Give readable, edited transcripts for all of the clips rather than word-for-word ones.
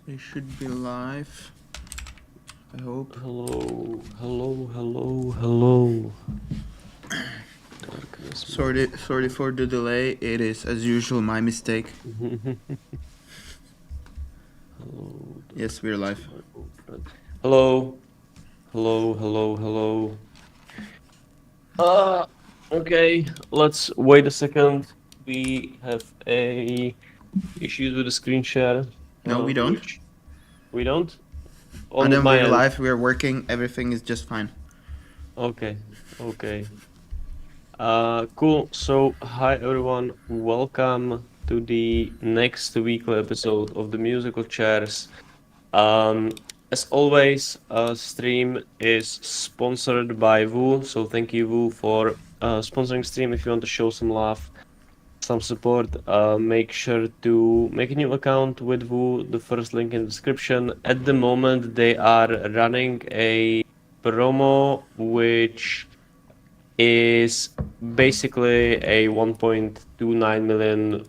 We should be live. I hope. Hello, hello, hello, hello. Darkness. Sorry for the delay. It is as usual my mistake. Hello. Yes, we're live. Hello, hello, hello, hello. Okay. Let's wait a second. We have issues with the screen share. No, we don't. We don't. On Adam, my we're end. live. We're working. Everything is just fine. Okay. Okay. Cool. So, hi everyone. Welcome to the next weekly episode of the Musical Chairs. As always, stream is sponsored by Woo. So thank you, Woo, for sponsoring stream. If you want to show some love, some support, make sure to make a new account with Woo. The first link in the description. At the moment, they are running a promo which is basically a $1.29 million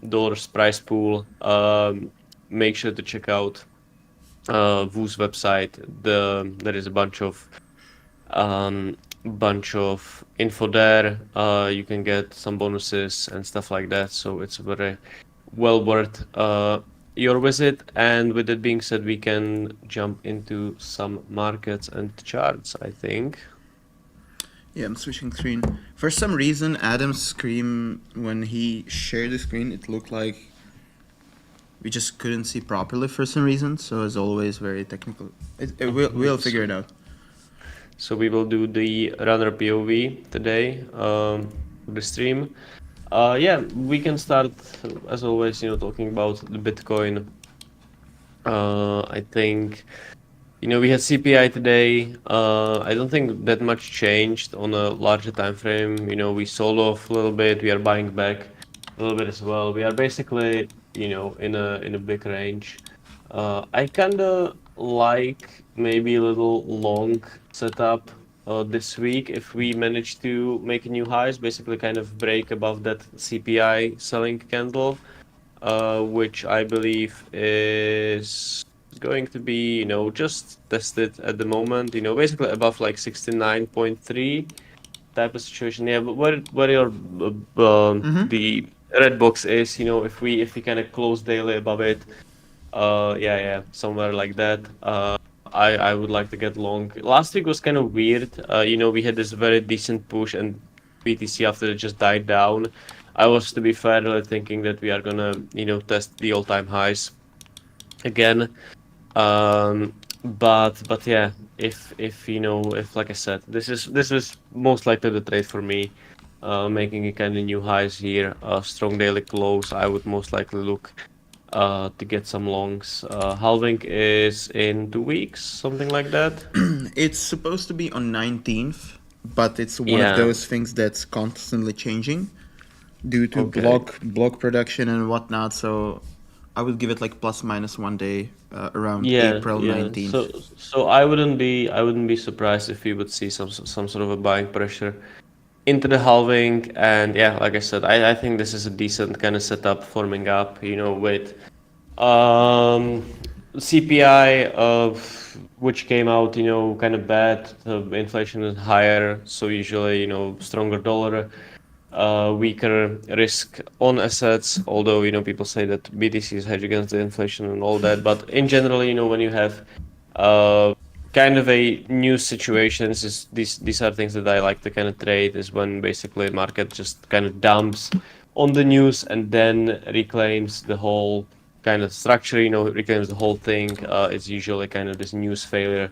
prize pool. Make sure to check out Woo's website. There is a bunch of info there. You can get some bonuses and stuff like that. So it's very well worth your visit. And with that being said, we can jump into some markets and charts, I think. Yeah, I'm switching screen. For some reason, Adam's screen, when he shared the screen, it looked like we just couldn't see properly for some reason. So as always, very technical. We'll figure it out. So we will do the runner POV today, the stream. Yeah, we can start as always, talking about the Bitcoin. I think, we had CPI today. I don't think that much changed on a larger time frame. We sold off a little bit. We are buying back a little bit as well. We are basically, in a big range. I kind of like maybe a little long setup this week if we manage to make new highs, basically kind of break above that CPI selling candle, which I believe is going to be, just tested at the moment, basically above like 69.3 type of situation. Yeah, but where your the red box is, if we kind of close daily above it, yeah, somewhere like that. I would like to get long. Last week was kind of weird. We had this very decent push and BTC after it just died down. I was, to be fair, really thinking that we are gonna, test the all-time highs again. But yeah, if like I said, this is most likely the trade for me. Making a kind of new highs here, strong daily close. I would most likely look to get some longs. Halving is in 2 weeks, something like that. It's supposed to be on 19th, but it's one of Yeah. those things that's constantly changing due to Okay. block production and whatnot. So I would give it like plus minus 1 day around Yeah, April yeah. 19th. So I wouldn't be surprised if we would see some sort of a buying pressure into the halving. And yeah, like I said, I think this is a decent kind of setup forming up, with um CPI of which came out, kind of bad. The inflation is higher, so usually, stronger dollar, weaker risk on assets. Although, people say that BTC is hedged against the inflation and all that, but in general, when you have uh kind of a new situations, is these are things that I like to kind of trade, is when basically market just kind of dumps on the news and then reclaims the whole kind of structure, reclaims the whole thing. It's usually kind of this news failure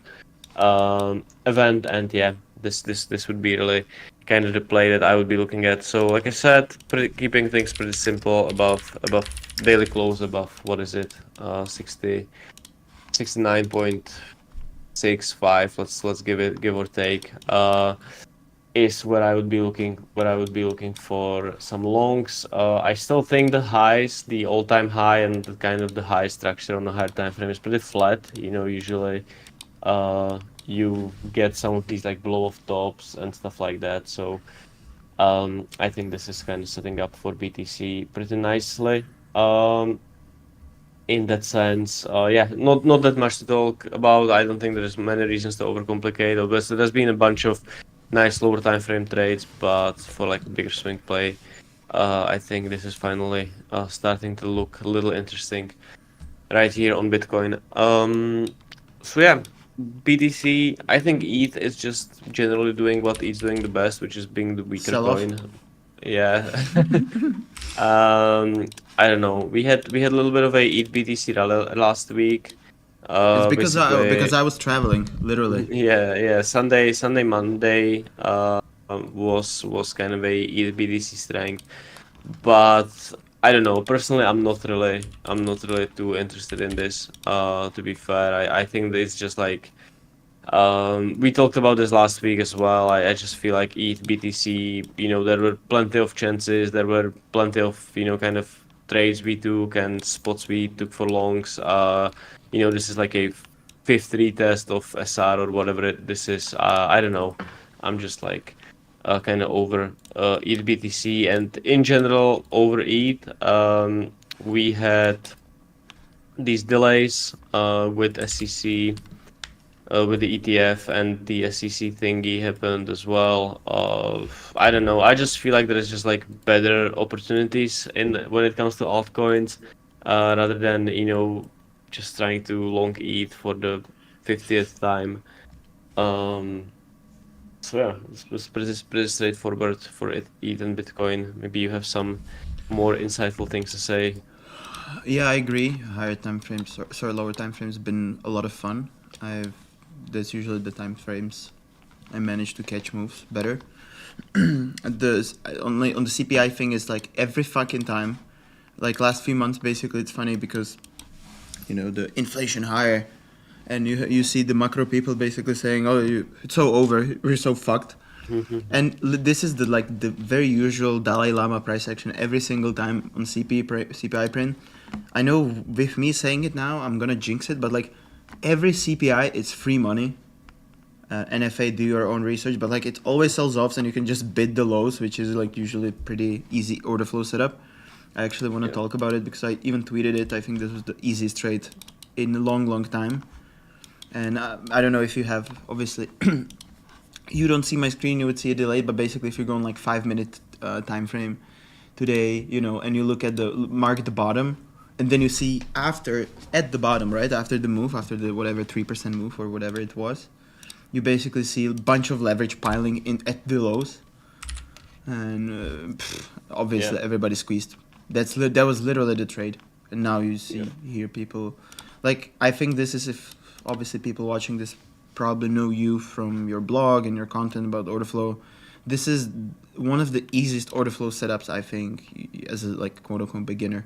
event, and yeah, this would be really kind of the play that I would be looking at. So like I said, keeping things pretty simple, above daily close, above, what is it, 69.65, let's give or take, is where I would be looking for some longs. I still think the highs, the all-time high and the kind of the high structure on the higher time frame is pretty flat. Usually you get some of these like blow off tops and stuff like that. So I think this is kind of setting up for BTC pretty nicely. in that sense. Yeah, not that much to talk about. I don't think there's many reasons to overcomplicate. Obviously, there's been a bunch of nice lower time frame trades, but for like a bigger swing play, I think this is finally starting to look a little interesting right here on Bitcoin. So yeah, BTC. I think ETH is just generally doing what ETH's doing the best, which is being the weaker Sell off. coin. Yeah. Um, I don't know. We had a little bit of a ETH BTC rally last week. It's because Basically, I was traveling, literally. yeah. Sunday, Monday, was kind of a ETH BTC strength, but I don't know. Personally, I'm not really too interested in this. To be fair, I think that it's just like we talked about this last week as well. I just feel like ETH BTC, there were plenty of chances. There were plenty of, kind of trades we took and spots we took for longs. This is like a fifth retest of SR or whatever this is. I don't know. I'm just like kind of over ETH BTC and in general over ETH. We had these delays with SEC with the ETF and the SEC thingy happened as well. I don't know. I just feel like there is just like better opportunities in when it comes to altcoins, rather than just trying to long ETH for the 50th time. Um, so yeah, it's pretty straightforward for ETH and Bitcoin. Maybe you have some more insightful things to say. Yeah, I agree. Higher time frames, sorry, lower time frames, been a lot of fun. That's usually the time frames I manage to catch moves better. Only on the CPI thing is like every fucking time, like last few months, basically it's funny because, the inflation higher, and you see the macro people basically saying, "Oh, it's so over, we're so fucked." And this is the very usual Dalai Lama price action every single time on CPI print. I know with me saying it now, I'm gonna jinx it, but like every CPI, it's free money. NFA, do your own research, but like it always sells off, and you can just bid the lows, which is like usually pretty easy order flow setup. I actually want to Yeah. talk about it because I even tweeted it. I think this was the easiest trade in a long time. And I don't know if you have, obviously, you don't see my screen, you would see a delay, but basically if you're going like 5 minute time frame today, and you look at the mark at the bottom, and then you see at the bottom, right, after the move, after the whatever 3% move or whatever it was, you basically see a bunch of leverage piling in at the lows, and obviously Yeah. everybody squeezed. That was literally the trade, and now you see here people, like I think this is if obviously people watching this probably know you from your blog and your content about order flow. This is one of the easiest order flow setups I think as a like quote unquote beginner.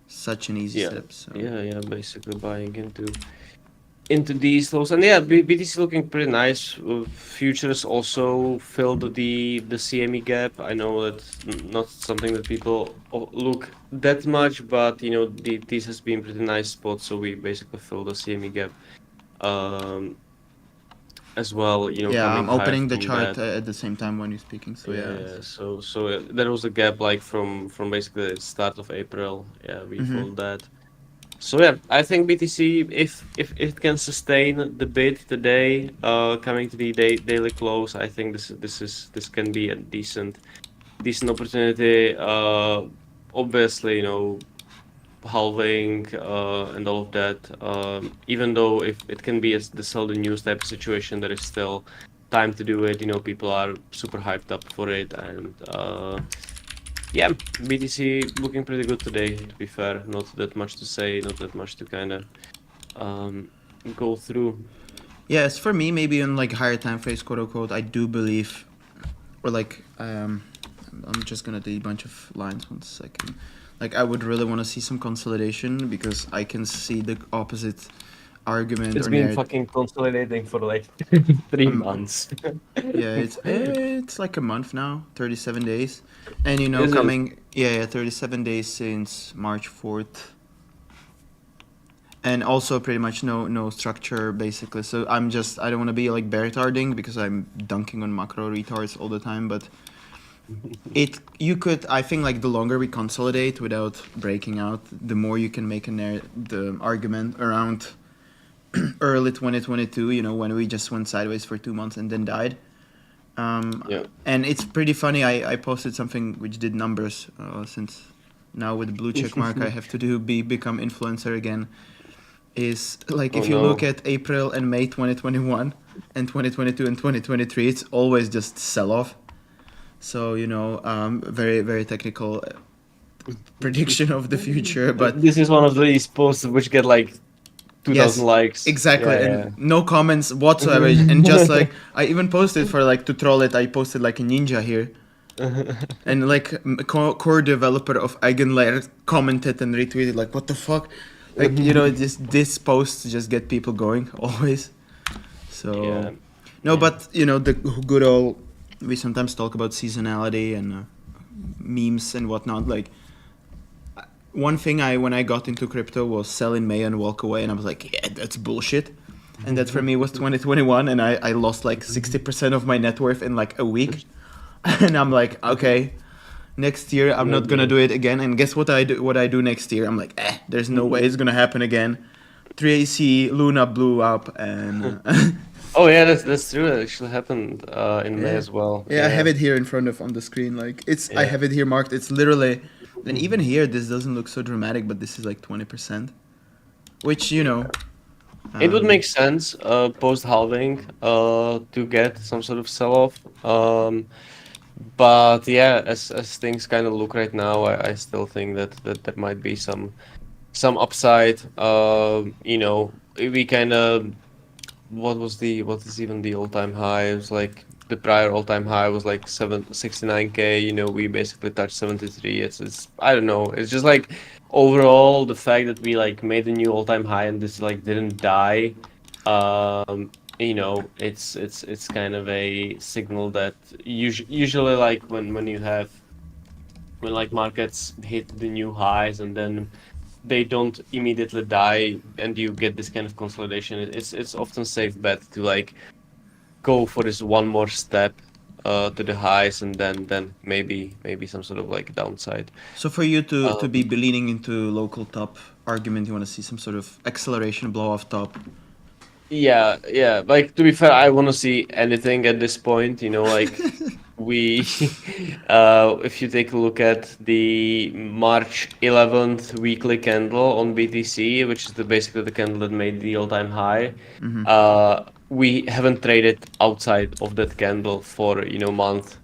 Such an easy Yeah. setup. So. Yeah. Basically buying into these lows, and yeah, BTC looking pretty nice. Futures also filled the CME gap. I know that's not something that people look that much, but this has been pretty nice spot. So we basically filled the CME gap as well. Yeah, Coming I'm higher opening the from chart that. at the same time when you're speaking. So yeah. Yeah. So there was a gap like from basically the start of April. Yeah, we filled that. So yeah, I think BTC, if it can sustain the bid today, coming to the daily close, I think this can be a decent opportunity. Obviously, halving and all of that. Even though if it can be the sell the news type of situation, there is still time to do it. People are super hyped up for it, and yeah, BTC looking pretty good today, to be fair. Not that much to say, not that much to kind of go through. Yes, for me, maybe in like higher time phase, quote unquote, I do believe, or like, I'm just gonna do a bunch of lines 1 second. Like, I would really want to see some consolidation because I can see the opposite argument It's or been narrative. fucking consolidating for like 3 months. Yeah, it's like a month now, 37 days, and Is it? coming 37 days since March 4th. And also pretty much no structure basically. So I don't want to be like bear retarding because I'm dunking on macro retards all the time, but you could, I think, like the longer we consolidate without breaking out, the more you can make the argument around early 2022, you know, when we just went sideways for 2 months and then died. Yeah. And it's pretty funny. I posted something which did numbers, since now with the blue check mark I have to become influencer again. Is like, Oh if you look no. at April and May 2021 and 2022 and 2023, it's always just sell off. So, you know, very, very technical prediction of the future. But This is one of these posts which get like 2,000 yes, likes. exactly, Yeah, and no comments whatsoever. And just like, I even posted for like to troll it. I posted like a ninja here, yeah. and like core developer of Eigenlayer commented and retweeted like, what the fuck, like, you know, just this posts just get people going always. So Yeah. no, Yeah. but you know, the good old, we sometimes talk about seasonality and memes and whatnot. Like, one thing when I got into crypto was sell in May and walk away, and I was like, yeah, that's bullshit. And that for me was 2021, and I lost like 60% of my net worth in like a week. And I'm like, okay, next year I'm not gonna do it again. And guess what I do? What I do next year? I'm like, there's no way it's gonna happen again. 3AC Luna blew up, and Oh yeah, that's true. That actually happened in May yeah, as well. yeah, I have it here in front of on the screen. Like, I Yeah. have it here marked. It's literally, and even here this doesn't look so dramatic, but this is like 20%, which, you know, It would make sense post halving to get some sort of sell off. But yeah, as things kind of look right now, I still think that there might be some upside. You know, we kind of what is even the all-time high? It was like the prior all-time high was like 769K. You know, we basically touched 73. It's I don't know. It's just like overall the fact that we like made a new all-time high and this like didn't die. You know, it's kind of a signal that usually like when you have when like markets hit the new highs and then they don't immediately die and you get this kind of consolidation, it's often safe bet to like go for this one more step to the highs and then maybe some sort of like downside. so for you to be Um, leaning into local top argument, you want to see some sort of acceleration blow off top. yeah, like to be fair, I want to see anything at this point, you know, like we if you take a look at the March 11th weekly candle on BTC, which is basically the candle that made the all-time high, we haven't traded outside of that candle for, you know, month.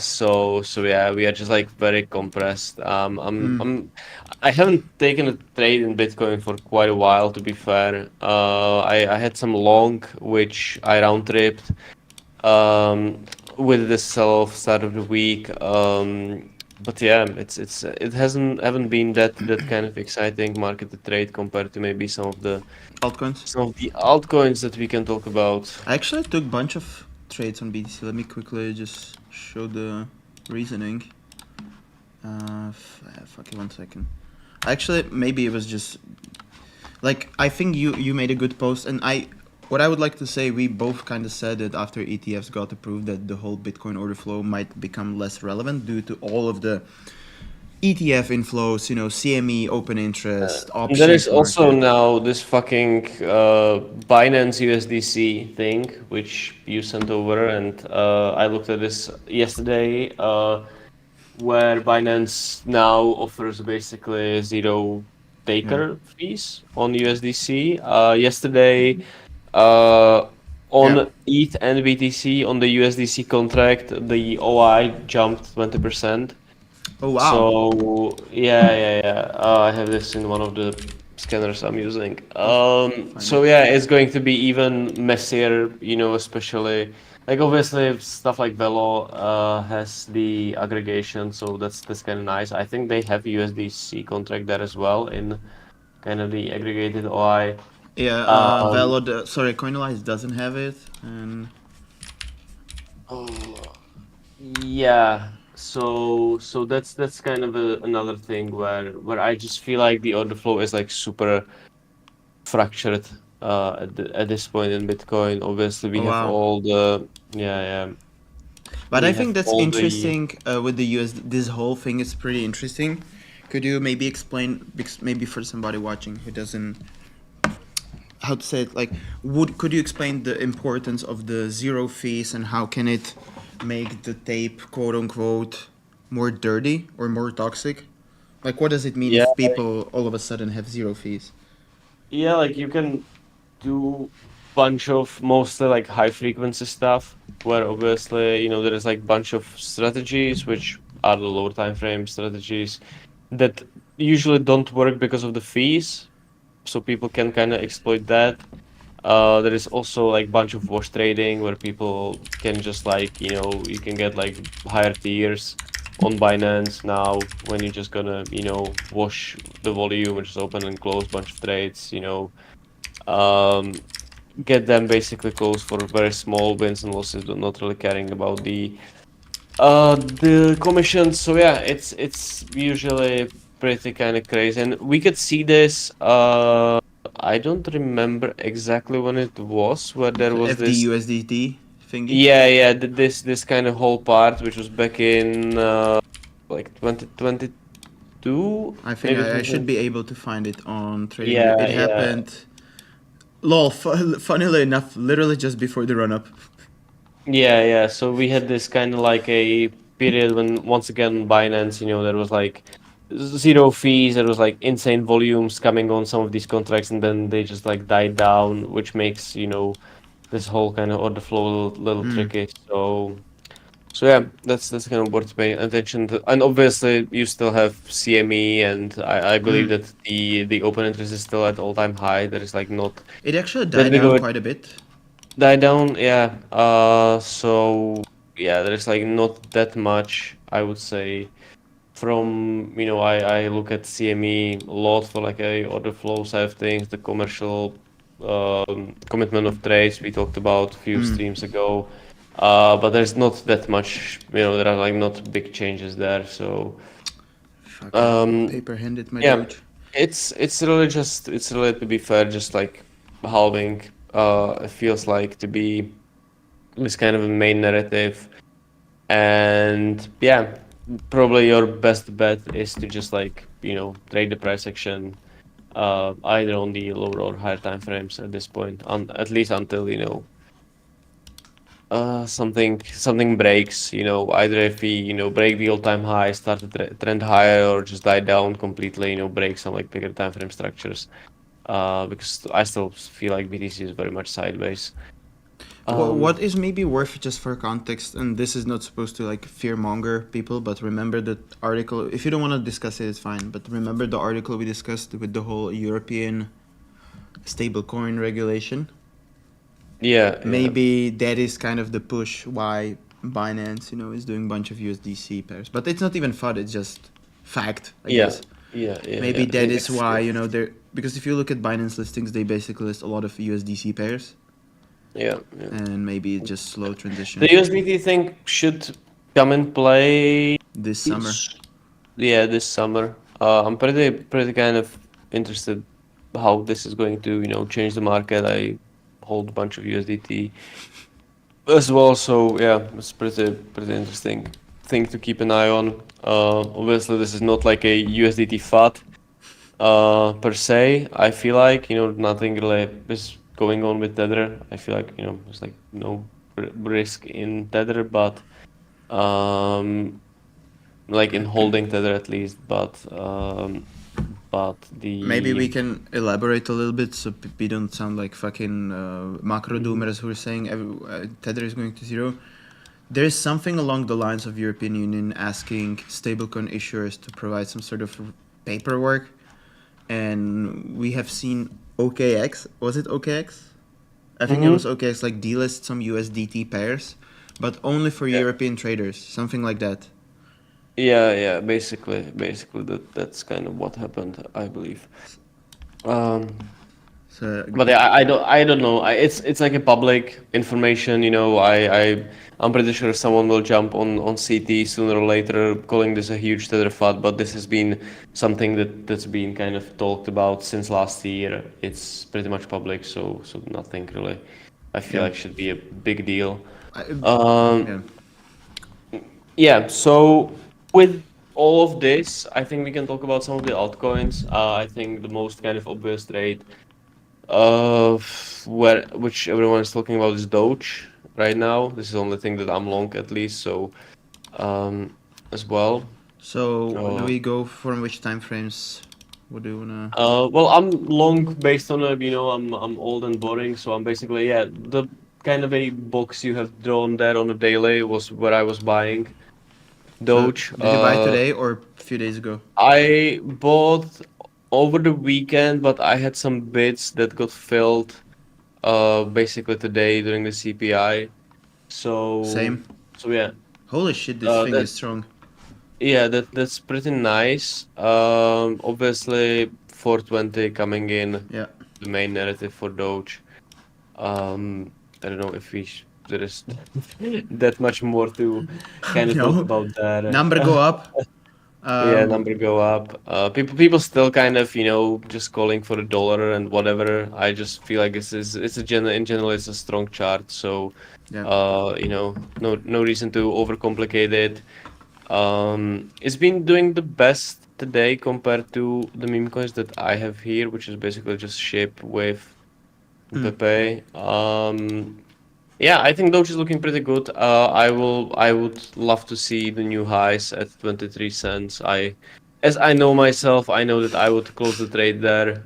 So yeah, we are just like very compressed. I haven't taken a trade in Bitcoin for quite a while, to be fair. I had some long, which I round tripped with the sell-off start of the week. But yeah, it haven't been that kind of exciting market to trade compared to maybe Altcoins. some of the altcoins that we can talk about. I actually took a bunch of trades on BTC. Let me quickly just show the reasoning. Fuck it, 1 second. Actually, maybe it was just like, I think you made a good post, and what I would like to say, we both kind of said that after ETFs got approved, that the whole Bitcoin order flow might become less relevant due to all of the ETF inflows, you know, CME, open interest, options There is also market. now this fucking Binance USDC thing, which you sent over, and I looked at this yesterday, where Binance now offers basically zero taker fees on USDC. Yesterday, Yeah. on ETH and BTC on the USDC contract, the OI jumped 20%. Oh wow. So yeah. I have this in one of the scanners I'm using. Find So it. yeah, it's going to be even messier, you know, especially like obviously stuff like Velo has the aggregation, so that's kind of nice. I think they have USDC contract there as well in kind of the aggregated OI. Yeah. Um, Velo. Sorry, Coinalize doesn't have it, and oh, yeah. So that's kind of another thing where I just feel like the order flow is like super fractured at this point in Bitcoin. Obviously, we oh have wow. all the yeah. But we I have think that's all the- interesting with the USD. This whole thing is pretty interesting. Could you maybe explain, maybe for somebody watching who doesn't, how to say it, like, could you explain the importance of the zero fees and how can it make the tape, quote unquote, more dirty or more toxic? Like, what does it mean Yeah, if people all of a sudden have zero fees? yeah, like you can do bunch of mostly like high frequency stuff where obviously, there is like bunch of strategies which are the lower time frame strategies that usually don't work because of the fees, so people can kind of exploit that. There is also like bunch of wash trading where people can just like, you can get like higher tiers on Binance now when you're just gonna, wash the volume and just open and close bunch of trades, um, get them basically closed for very small wins and losses, but not really caring about the commissions. So yeah, it's usually pretty kind of crazy, and we could see this. I don't remember exactly when it was, where there was this. FDUSDT thingy? Yeah, yeah, this kind of whole part, which was back in like 2022, I think maybe I should 20. be able to find it on Tradingriot. Yeah, It yeah. happened, lol, funnily enough, literally just before the run up. Yeah, yeah. So we had this kind of like a period when once again Binance, there was like zero fees, there was like insane volumes coming on some of these contracts, and then they just like died down, which makes, this whole kind of order flow a little tricky. So yeah, that's kind of worth paying attention to. And obviously you still have CME, and I believe that the open interest is still at all-time high. There is like not It actually that died big down of a quite a bit. die down, yeah. So yeah, there's like not that much, I would say. From I look at CME a lot for like a order flow side of things, the commercial commitment of trades we talked about a few streams ago. But there's not that much, there are like not big changes there. So Fuck, um, paper handed my yeah, Doge. it's really to be fair, just like halving. It feels like to be this kind of a main narrative, and yeah, probably your best bet is to just like trade the price action, either on the lower or higher time frames at this point, at least until something breaks. Either if we break the all-time high, start to trend higher, or just die down completely. Break some like bigger time frame structures. Because I still feel like BTC is very much sideways. What is maybe worth just for context, and this is not supposed to like fearmonger people, but remember that article. If you don't want to discuss it, it's fine. But remember the article we discussed with the whole European stablecoin regulation. Yeah, Maybe that is kind of the push why Binance, is doing a bunch of USDC pairs. But it's not even FUD, it's just fact, I yeah, guess. yeah. Maybe Yeah. that is why, they're because if you look at Binance listings, they basically list a lot of USDC pairs, Yeah. and maybe it's just slow transition The USDT thing should come in play. this summer. Yeah, this summer. I'm pretty kind of interested how this is going to, change the market. I hold a bunch of USDT as well, so yeah, it's pretty interesting thing to keep an eye on. Obviously, this is not like a USDT FAT per se. I feel like nothing really is going on with Tether. I feel like there's like no risk in Tether, but like in holding Tether at least. But the Maybe we can elaborate a little bit so we don't sound like fucking macro doomers who are saying Tether is going to zero. There is something along the lines of European Union asking stablecoin issuers to provide some sort of paperwork, and we have seen OKX. Was it OKX? I think it was OKX. Like delist some USDT pairs, but only for Yeah. European traders. Something like that. Yeah. Basically, that's kind of what happened, I believe. So But yeah, I don't know. It's like a public information. I'm pretty sure someone will jump on CT sooner or later, calling this a huge tether FUD. But this has been something that's been kind of talked about since last year. It's pretty much public, so nothing really. I feel Yeah. like should be a big deal. I, Um, yeah. Yeah, so with all of this, I think we can talk about some of the altcoins. I think the most kind of obvious trade, which everyone is talking about is Doge right now. This is the only thing that I'm long at least, so as well. So do Uh, we go from which time frames? What do you wanna? well, I'm long based on I'm old and boring, so I'm basically the kind of a box you have drawn there on a daily was where I was buying So Doge. did you buy today or a few days ago? I bought over the weekend, but I had some bids that got filled basically today during the CPI. So Same. so yeah, Holy shit, this thing that is strong. that's pretty nice. Obviously 420 coming in Yeah. the main narrative for Doge. I don't know if there is that much more to kind of talk No. about that. Number go up. Yeah, Um, number go up. People still kind of, just calling for the dollar and whatever. I just feel like it's a in general it's a strong chart, so yeah. no reason to overcomplicate it. It's been doing the best today compared to the meme coins that I have here, which is basically just SHIB with Mm. Pepe. Yeah, I think Doge is looking pretty good. I would love to see the new highs at 23 cents. As I know myself, I know that I would close the trade there.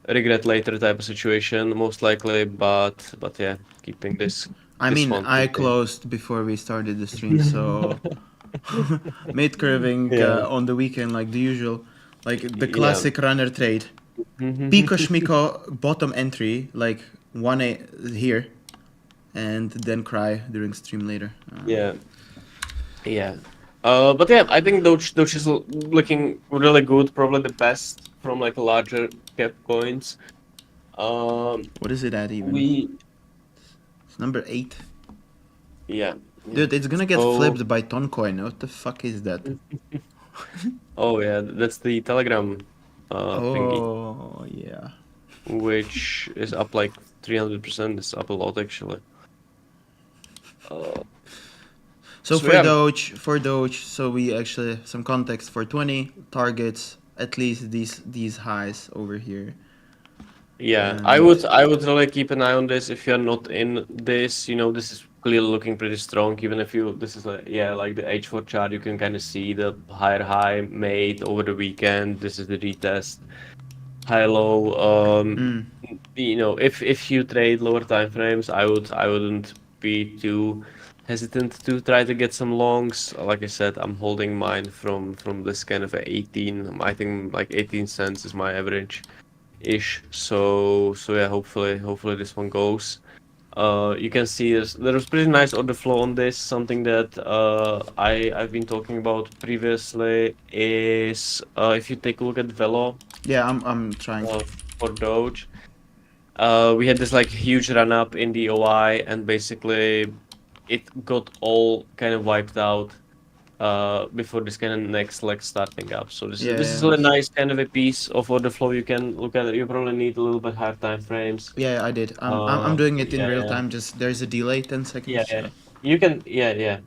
Regret later type of situation, most likely, but yeah, keeping I this mean, one I today. closed before we started the stream, so made curving Yeah, on the weekend like the usual, like the yeah. classic runner trade. Pico Schmiko bottom entry like here, and then cry during stream later. Yeah, yeah. But yeah, I think Doge is looking really good, probably the best from like larger cap coins. Um, What is it at even? we It's number 8. Yeah, yeah. Dude, it's gonna get So, flipped by Toncoin. What the fuck is that? oh yeah, that's the Telegram thingy, Oh yeah. which is up like 300%. It's up a lot actually. Uh, So so yeah, For Doge, so we actually some context for 20 targets at least these highs over here. yeah. And I would really keep an eye on this. If you're not in this, this is clearly looking pretty strong. Even if this is like the H4 chart, you can kind of see the higher high made over the weekend. This is the retest. High low. mm, If you trade lower time frames, I wouldn't be too hesitant to try to get some longs. Like I said, I'm holding mine from this kind of a 18. I think like 18 cents is my average ish. So yeah, hopefully this one goes. You can see there's pretty nice order flow on this. Something that I've been talking about previously is if you take a look at Velo yeah, I'm trying. uh, for Doge. We had this like huge run up in the OI, and basically it got all kind of wiped out before this kind of next leg starting up. So Yeah, this is yeah, a nice kind of a piece of order flow. You can look at it. You probably need a little bit higher time frames. yeah. I did. I'm doing it in Yeah, real yeah, time. Just there's a delay, 10 yeah, seconds. yeah. So You can, yeah.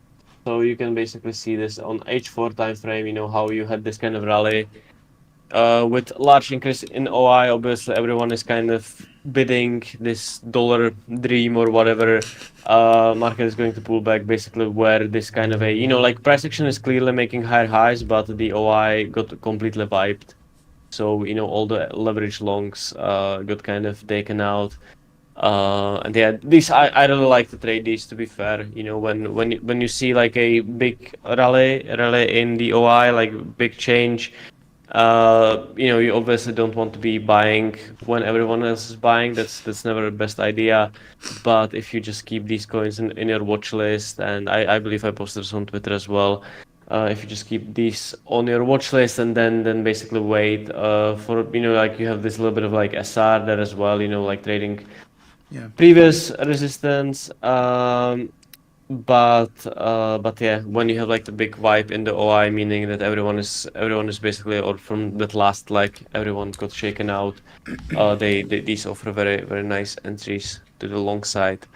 So you can basically see this on H4 time frame. You know how you had this kind of rally with large increase in OI, obviously everyone is kind of bidding this dollar dream or whatever. Market is going to pull back basically where this kind of like price action is clearly making higher highs, but the OI got completely wiped. So, all the leverage longs got kind of taken out. And yeah, these I really like to trade these, to be fair. When you see like a big rally in the OI, like big change, you obviously don't want to be buying when everyone else is buying. That's never the best idea. But if you just keep these coins in your watch list, and I believe I posted this on Twitter as well. If you just keep these on your watch list and then basically wait for like you have this little bit of like SR there as well. Like trading yeah. previous resistance. But yeah, when you have like the big wipe in the OI, meaning that everyone is basically, or from that last leg, everyone got shaken out. These offer very very nice entries to the long side.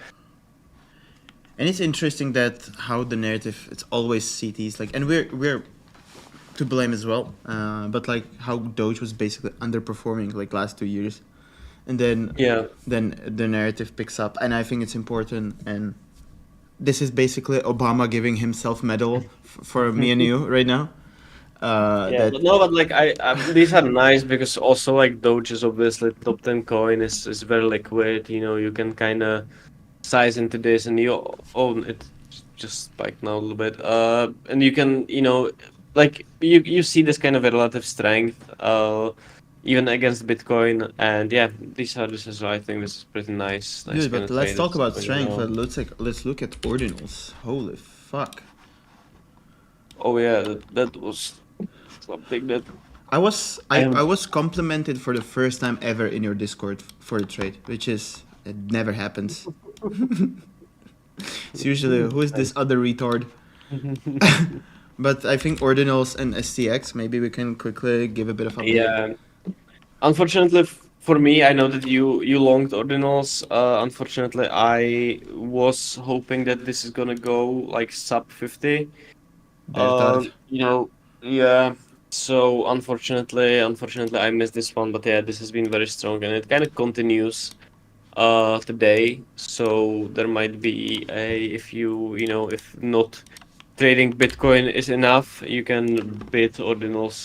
And it's interesting that how the narrative, it's always CTs, like, and we're to blame as well, but like how Doge was basically underperforming like last 2 years, and then Yeah. the narrative picks up, and I think it's important. And this is basically Obama giving himself medal for me and you right now. Yeah, That but no, but like these are nice because also like Doge is obviously top 10 coin is very liquid. You know, you can kind of size into this, and you own it just spiked now a little bit. And you can like you see this kind of a relative strength. Even against Bitcoin, and yeah, this is I think this is pretty nice dude, kind but of let's trade. talk about It's, strength. Let's look at ordinals. Holy fuck! Oh yeah, that was something that I was complimented for the first time ever in your Discord for the trade, which is it never happens. It's usually who is this other retard? But I think ordinals and STX. Maybe we can quickly give a bit of update. Yeah, unfortunately for me, I know that you longed ordinals. Unfortunately, I was hoping that this is gonna go like sub 50. Verdad. You know, yeah. So unfortunately, I missed this one. But yeah, this has been very strong, and it kind of continues today. So there might be a if if not trading Bitcoin is enough, you can bid ordinals,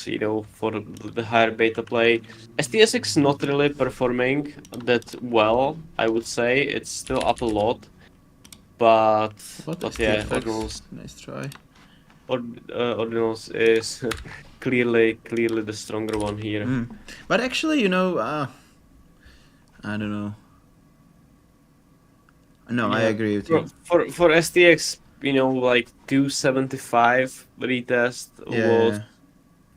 for the higher beta play. STSX not really performing that well, I would say. It's still up a lot, but What yeah, STFX? Nice try. ordinals is clearly the stronger one here. But actually, I don't know. No, I Yeah. agree with you. For STX, like 275 retest Yeah.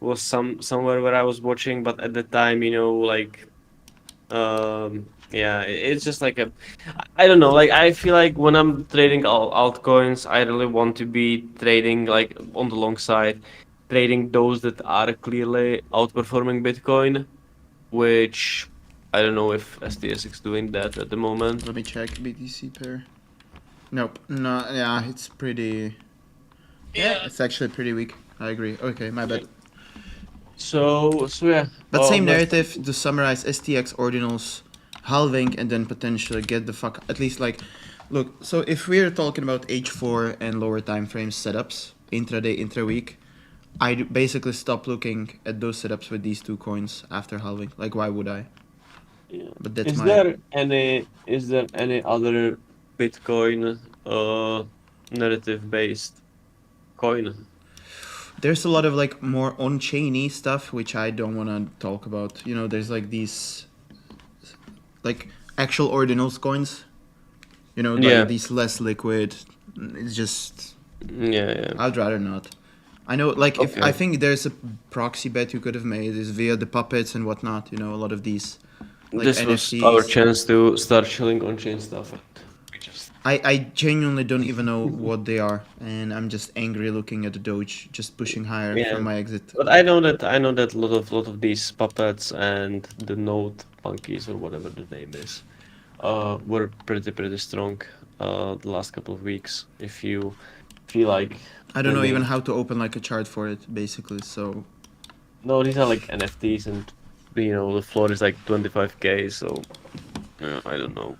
was somewhere where I was watching, but at the time, like yeah, it's just like I don't know, like I feel like when I'm trading altcoins, I really want to be trading like on the long side, trading those that are clearly outperforming Bitcoin, which I don't know if STSX is doing that at the moment. Let me check BTC pair. Nope. No. Yeah, it's pretty. Yeah, it's actually pretty weak. I agree. Okay, my bad. So yeah. But same narrative to summarize: STX ordinals, halving, and then potentially get the fuck. At least like, look. So if we're talking about H4 and lower time frames setups, intraday, intra-week, I basically stop looking at those setups with these two coins after halving. Like, why would I? Yeah. But that's Is my. there any other Bitcoin narrative based coin? There's a lot of like more on-chainy stuff which I don't want to talk about. There's like these like actual ordinals coins. Like Yeah. these less liquid. It's just Yeah. I'd rather not. I know, like, if Okay. I think there's a proxy bet you could have made is via the puppets and whatnot. A lot of these like This NFTs. was our chance to start chilling on chain stuff. We just I genuinely don't even know what they are, and I'm just angry looking at the Doge just pushing higher Yeah. from my exit. But I know that a lot of these puppets and the node monkeys or whatever the name is, were pretty strong the last couple of weeks. If you feel like I don't know maybe- even how to open like a chart for it, basically. So No, these are like NFTs, and the floor is like 25K. So I don't know.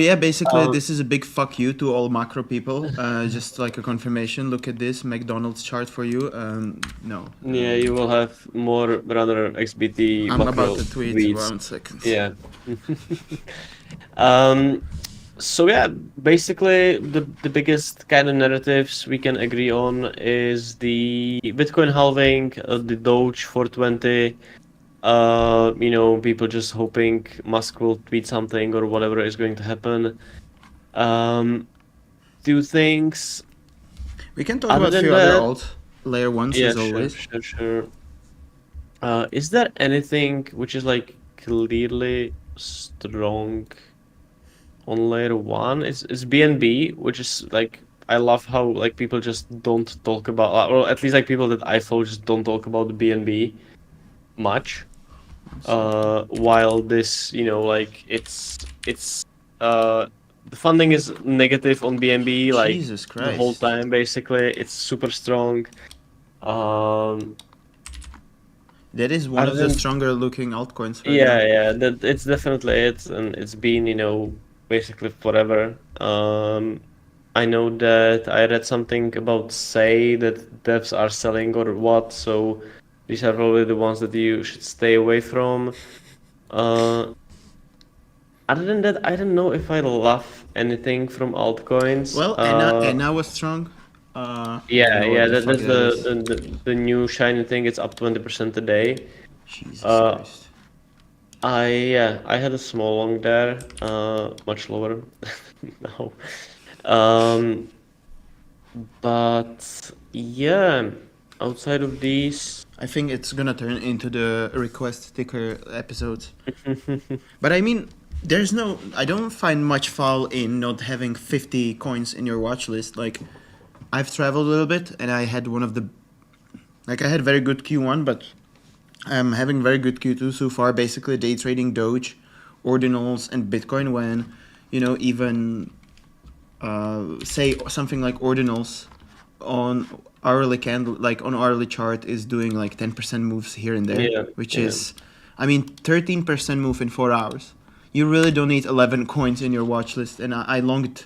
yeah, basically Um, this is a big fuck you to all macro people. Just like a confirmation. Look at this McDonald's chart for you. No. Yeah, you will have more runner XBT. I'm macro about to tweet. tweets. 1 second. Yeah. So yeah, basically the biggest kind of narratives we can agree on is the Bitcoin halving, the Doge 420. People just hoping Musk will tweet something or whatever is going to happen. Two things. We can talk Other about a than few other that- alt layer ones Yeah, as always. sure. Is there anything which is like clearly strong on layer one? It's BNB, which is like I love how like people just don't talk about, or at least like people that I follow just don't talk about the BNB much. While this, like it's uh the funding is negative on BNB like Jesus the whole Christ. time. Basically, it's super strong. That is one Other of the than stronger looking altcoins right yeah, now. yeah, that it's definitely it, and it's been basically forever. I know that I read something about say that devs are selling or what, so these are probably the ones that you should stay away from. Uh, Other than that, I don't know if I love anything from altcoins. Well, Anna was strong. I don't Yeah, know what yeah, the fuck that's that is. the new shiny thing. It's up 20% a day. Jesus Uh, Christ. I had a small long there, much lower now. Um, but yeah, outside of these, I think it's gonna turn into the request ticker episodes. But I mean, I don't find much foul in not having 50 coins in your watch list. Like, I've traveled a little bit and I had I had very good Q1, but I'm having very good Q2 so far. Basically, day trading Doge, Ordinals, and Bitcoin when, even say something like Ordinals on hourly candle, like on hourly chart, is doing like 10% moves here and there, yeah, which yeah. is, I mean, 13% move in 4 hours. You really don't need 11 coins in your watch list. And I longed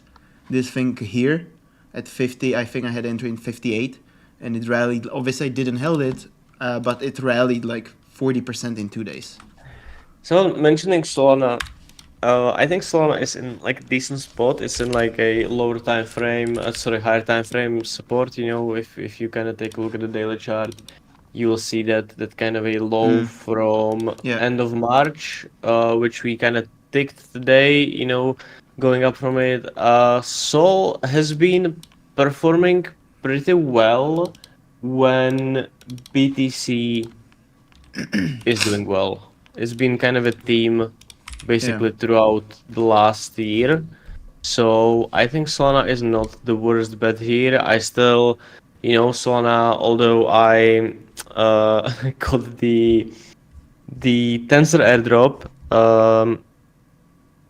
this thing here at 50. I think I had entry in 58, and it rallied. Obviously, I didn't held it, but it rallied like 40% in 2 days. So mentioning Solana, I think Solana is in like a decent spot. It's in like a lower time frame, higher time frame support. If you kind of take a look at the daily chart, you will see that kind of a low from Yeah. end of March, which we kind of ticked today. Going up from it. Sol has been performing pretty well when BTC is doing well. It's been kind of a theme Yeah. basically throughout the last year. So I think Solana is not the worst bet here. I still, Solana, although I got the Tensor airdrop,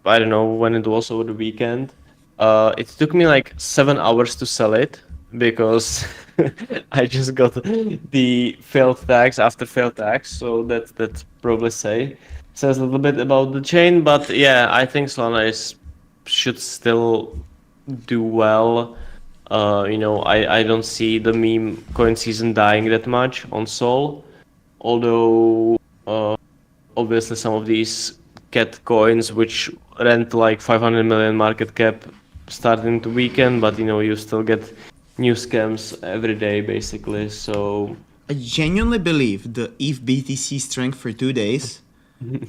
I don't know when it was over the weekend. It took me like 7 hours to sell it because I just got the failed tax after failed tax. So that probably says a little bit about the chain. But yeah, I think Solana should still do well. I don't see the meme coin season dying that much on Sol, although uh, obviously some of these cat coins which rent like 500 million market cap starting to weaken, but you still get new scams every day basically. So I genuinely believe the ETH BTC strength for 2 days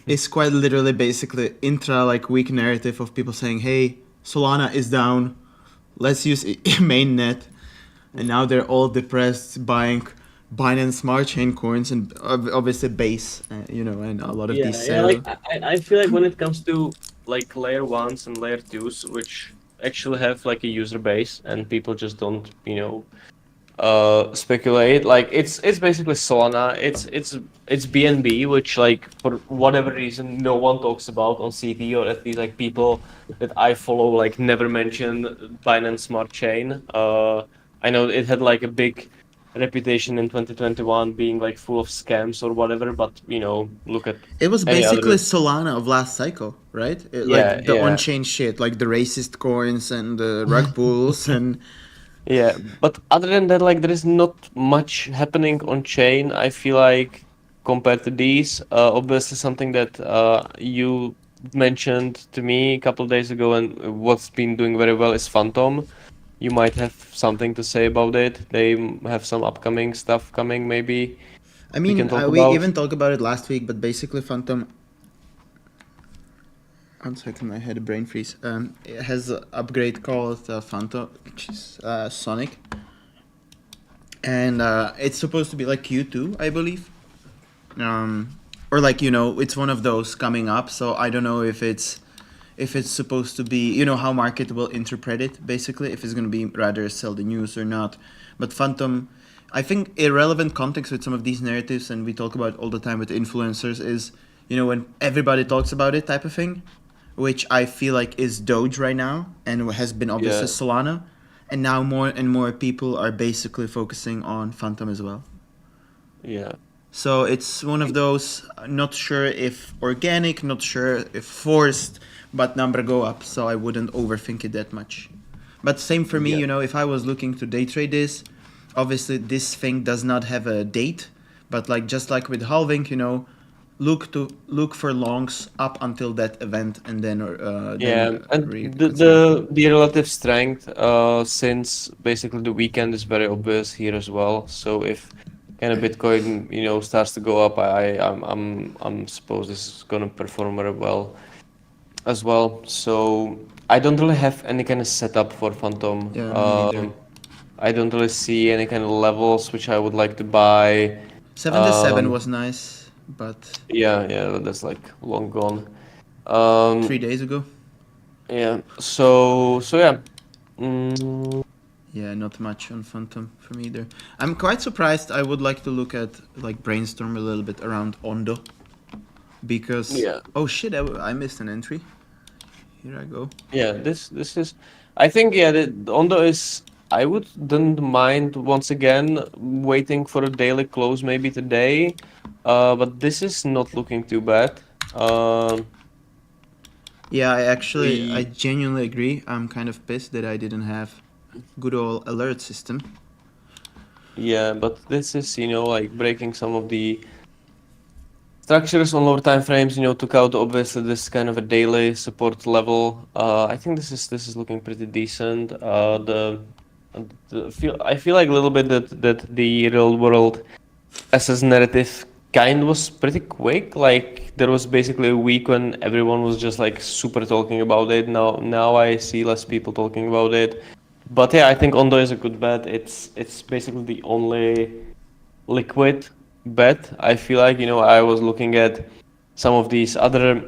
is quite literally basically intra like weak narrative of people saying, "Hey, Solana is down. Let's use mainnet," and now they're all depressed buying Binance Smart Chain coins and obviously Base, and a lot of these yeah, like sell. I feel like when it comes to like layer ones and layer twos, which actually have like a user base and people just don't, speculate, like it's basically Solana, it's BNB, which like for whatever reason no one talks about on CT, or at least like people that I follow like never mention Binance Smart Chain. I know it had like a big reputation in 2021 being like full of scams or whatever, but look at It was any basically other. Solana of last cycle, right? Yeah, Like the yeah. on-chain shit, like the racist coins and the rug pulls and Yeah, but other than that, like there is not much happening on chain. I feel like compared to these, obviously something that you mentioned to me a couple of days ago, and what's been doing very well is Phantom. You might have something to say about it. They have some upcoming stuff coming. Maybe I we can mean, talk we about. even talked about it last week, but basically, Phantom. 1 second, I had a brain freeze. It has an upgrade called Phantom, which is Sonic, and it's supposed to be like Q2, I believe. Or like it's one of those coming up. So I don't know if it's supposed to be how market will interpret it basically, if it's going to be rather sell the news or not. But Phantom, I think irrelevant context with some of these narratives, and we talk about all the time with influencers, is when everybody talks about it type of thing. which I feel like is Doge right now, and has been obviously Yeah. Solana, and now more and more people are basically focusing on Fantom as well. Yeah. So it's one of those, not sure if organic, not sure if forced, but number go up. So I wouldn't overthink it that much. But same for me, Yeah. you know, if I was looking to day trade this, obviously this thing does not have a date, but like just like with halving, you know, look for longs up until that event, and then Yeah, and reconsider. the relative strength, since basically the weekend is very obvious here as well. So if kind of Bitcoin, starts to go up, I'm suppose this is gonna perform very well as well. So I don't really have any kind of setup for Phantom. Yeah, me neither. I don't really see any kind of levels which I would like to buy. 7 to 7 Um, was nice, but yeah, that's like long gone. 3 days ago. Yeah. So yeah. Mm, Yeah, not much on Phantom for me either. I'm quite surprised. I would like to look at like brainstorm a little bit around Ondo, because yeah. oh shit, I missed an entry. Here I go. Yeah. This is. I think the Ondo is. I wouldn't mind once again waiting for a daily close maybe today, but this is not looking too bad. Um, Yeah, I we genuinely agree. I'm kind of pissed that I didn't have good old alert system. yeah, but this is like breaking some of the structures on lower time frames, took out obviously this kind of a daily support level. I think this is looking pretty decent. I feel like a little bit that the real world SS narrative kind was pretty quick. Like there was basically a week when everyone was just like super talking about it. Now I see less people talking about it. But yeah, I think Ondo is a good bet. It's basically the only liquid bet. I feel like I was looking at some of these other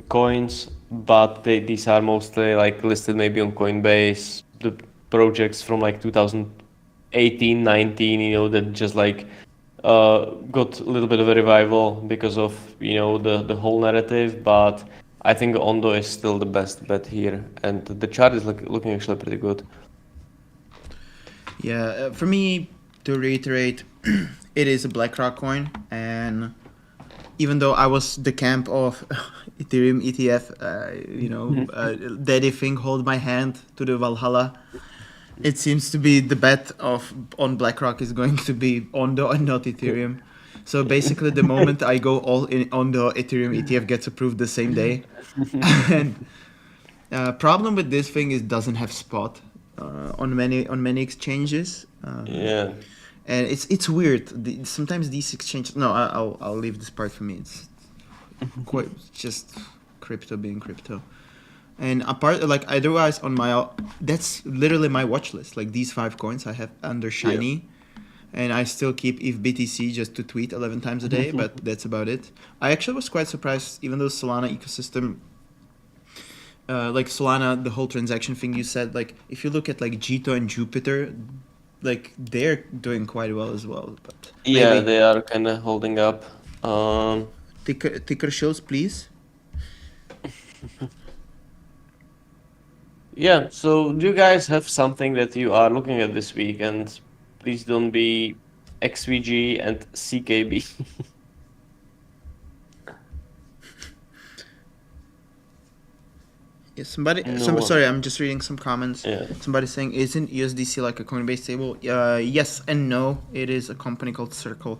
coins, but these are mostly like listed maybe on Coinbase. The projects from like 2018, 19, that just like got a little bit of a revival because of the whole narrative. But I think Ondo is still the best bet here, and the chart is looking actually pretty good. Yeah, for me, to reiterate, it is a BlackRock coin, and even though I was the camp of Ethereum ETF, daddy thing hold my hand to the Valhalla. It seems to be the bet on BlackRock is going to be Ondo and not Ethereum. So basically, the moment I go all in Ondo, Ethereum ETF gets approved the same day. And problem with this thing is doesn't have spot on many exchanges. Yeah. And it's weird. Sometimes these exchanges. No, I'll leave this part for me. It's quite just crypto being crypto. And apart, like otherwise, on my that's literally my watch list. Like these 5 coins I have under shiny, and I still keep if BTC just to tweet 11 times a day. But that's about it. I actually was quite surprised, even though Solana ecosystem. Like Solana, the whole transaction thing you said, like if you look at like Jito and Jupiter, like they're doing quite well as well. But Yeah, maybe they are kind of holding up. ticker shows, please. Yeah, so do you guys have something that you are looking at this week? And please don't be XVG and CKB. Yeah, somebody. No. Sorry, I'm just reading some comments. Yeah. Somebody saying, "Isn't USDC like a Coinbase table?" Yes and no. It is a company called Circle,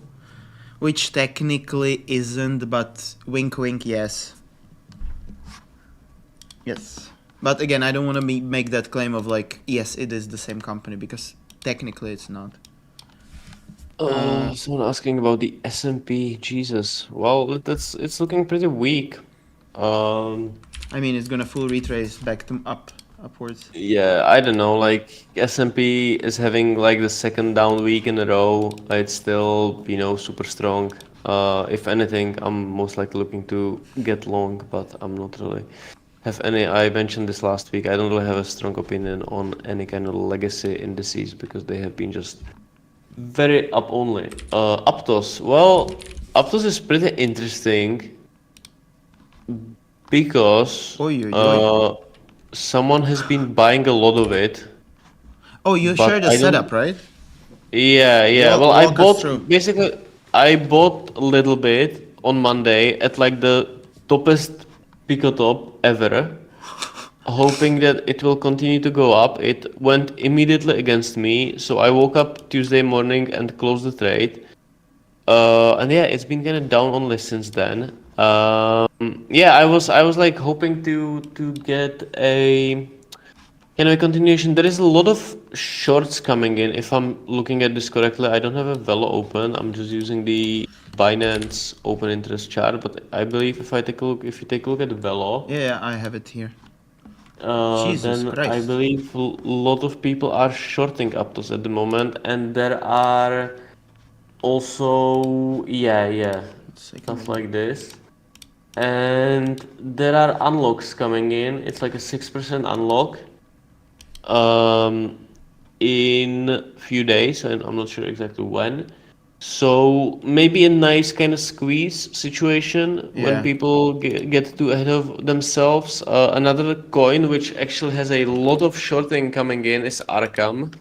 which technically isn't, but wink, wink, yes. Yes, but again, I don't want to make that claim of like, yes, it is the same company, because technically it's not. Someone asking about the S&P. Jesus. Well, it's looking pretty weak. I mean, it's gonna full retrace back to upwards. Yeah, I don't know. Like S&P is having like the second down week in a row. It's still, super strong. If anything, I'm most likely looking to get long, but I'm not really have any. I mentioned this last week. I don't really have a strong opinion on any kind of legacy indices because they have been just very up only. Aptos. Well, Aptos is pretty interesting Because Oy, oy, oy. someone has been buying a lot of it, Oh, you but shared the I setup, don't. right? Yeah. Well, I Walk us through. I bought a little bit on Monday at like the toppest pico top ever, hoping that it will continue to go up. It went immediately against me, so I woke up Tuesday morning and closed the trade. And yeah, it's been kind of down only since then. Yeah, I was like hoping to get a kind of a continuation. There is a lot of shorts coming in. If I'm looking at this correctly, I don't have a Velo open. I'm just using the Binance open interest chart. But I believe if you take a look at Velo, Yeah, I have it here. Jesus then I Christ. believe a lot of people are shorting Aptos at the moment, and there are also Second stuff one. like this. And there are unlocks coming in. It's like a 6% unlock um, in few days, and I'm not sure exactly when. So maybe a nice kind of squeeze situation when Yeah. people get too ahead of themselves. Another coin which actually has a lot of shorting coming in is Arkham.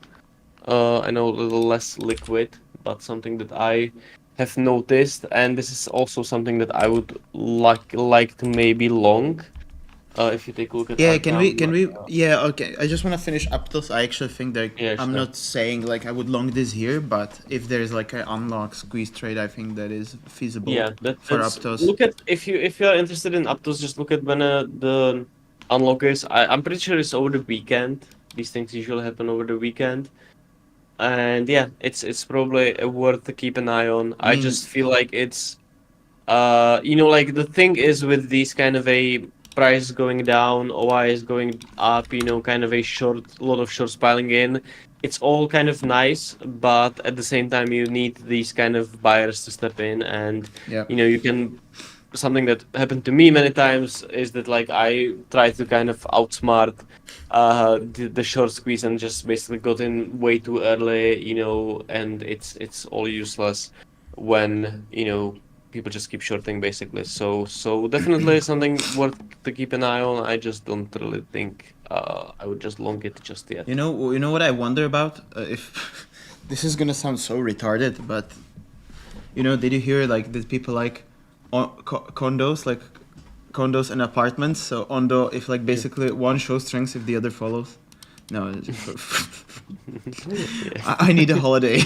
I know a little less liquid, but something that I have noticed, and this is also something that I would like to maybe long. If you take a look at Yeah, Arkham, yeah, okay. I just want to finish Aptos. I actually think that yeah, I'm sure. not saying like I would long this here, but if there's like an unlock squeeze trade, I think that is feasible Yeah, for that's Aptos. look at if you're interested in Aptos, just look at when the unlock is. I'm pretty sure it's over the weekend. These things usually happen over the weekend. And yeah, it's probably worth to keep an eye on. I I mean, just feel like it's like the thing is with these kind of a price going down, OI is going up, kind of a lot of shorts piling in. It's all kind of nice, but at the same time you need these kind of buyers to step in, and yeah. you can something that happened to me many times is that like I try to kind of outsmart the short squeeze and just basically got in way too early, and it's all useless when people just keep shorting basically. So definitely something worth to keep an eye on. I just don't really think I would just long it just yet. You know what I wonder about? If this is gonna sound so retarded, but did you hear like did people like condos, like condos and apartments? So ONDO, if like Mm. basically one shows strength if the other follows. No, Yeah. I need a holiday.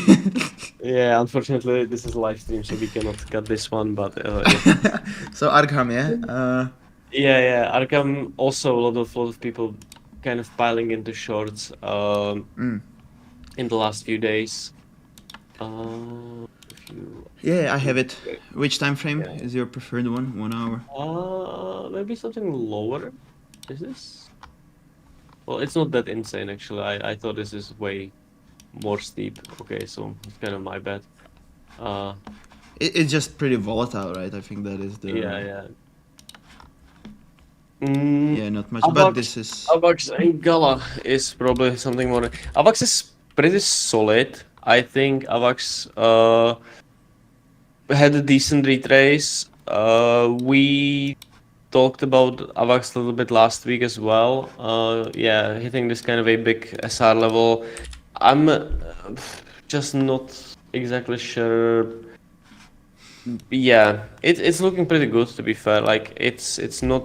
Yeah, unfortunately this is a live stream, so we cannot cut this one, but yeah. So Arkham, yeah. Yeah. Arkham also a lot of people kind of piling into shorts Mm. in the last few days. If you Yeah, I have it. Which time frame yeah. is your preferred one? 1 hour. Maybe something lower. Is this? Well, it's not that insane actually. I thought this is way more steep. Okay, so it's kind of my bad. Uh, It's just pretty volatile, right? I think that is the yeah. yeah, not much. But this is Avax and Gala is probably something more. Avax is pretty solid. I think Avax had a decent retrace. We talked about Avax a little bit last week as well. Yeah, hitting this kind of a big SR level. I'm just not exactly sure. Yeah, it's looking pretty good to be fair. Like it's not